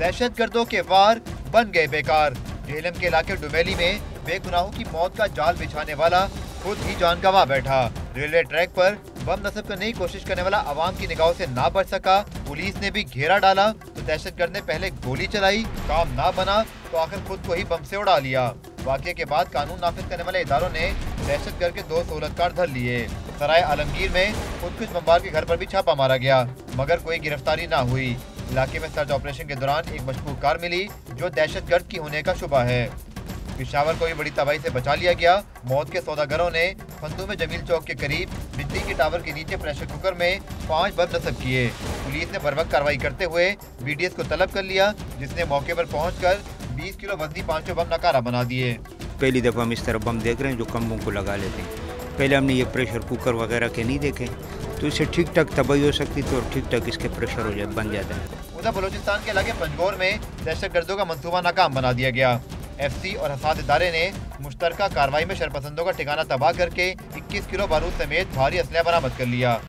दहशतगर्दों के वार बन गए बेकार। झेलम के इलाके डुमेली में बेगुनाहों की मौत का जाल बिछाने वाला खुद ही जान गंवा बैठा। रेलवे ट्रैक पर बम नस्ब करने की कोशिश करने वाला आवाम की निगाहों से ना बच सका। पुलिस ने भी घेरा डाला तो दहशतगर्द ने पहले गोली चलाई, काम ना बना तो आखिर खुद को ही बम से उड़ा लिया। वाक़ये के बाद कानून नाफिज करने वाले इदारों ने दहशतगर्द के 2 सहूलतकार धर लिए। सराय आलमगीर में खुदकुश बमबार के घर पर भी छापा मारा गया, मगर कोई गिरफ्तारी ना हुई। इलाके में सर्च ऑपरेशन के दौरान एक मशकूक कार मिली जो दहशतगर्द की होने का शुबा है। पेशावर को भी बड़ी तबाही से बचा लिया गया। मौत के सौदागरों ने फंदू में जमील चौक के करीब बिजली के टावर के नीचे प्रेशर कुकर में 5 बम नस्ब किए। पुलिस ने बर्वक्त कार्रवाई करते हुए बीडीएस को तलब कर लिया, जिसने मौके पर पहुंचकर 20 किलो वजनी 500 बम नकारा बना दिए। पहली दफ़ा हम इस तरह बम देख रहे हैं जो खंभों को लगा लेते हैं। पहले हमने ये प्रेशर कुकर वगैरह के नहीं देखे, तो इससे ठीक ठाक तबाही हो सकती थी और ठीक ठाक इसके प्रेशर हो जाए बन जाता है। उधर बलूचिस्तान के इलाके पंजगोर में दहशतगर्दों का मंसूबा नाकाम बना दिया गया। एफसी और हसाद इदारे ने मुश्तरका कार्रवाई में शरपसंदों का ठिकाना तबाह करके 21 किलो बारूद समेत भारी असलहा बरामद कर लिया।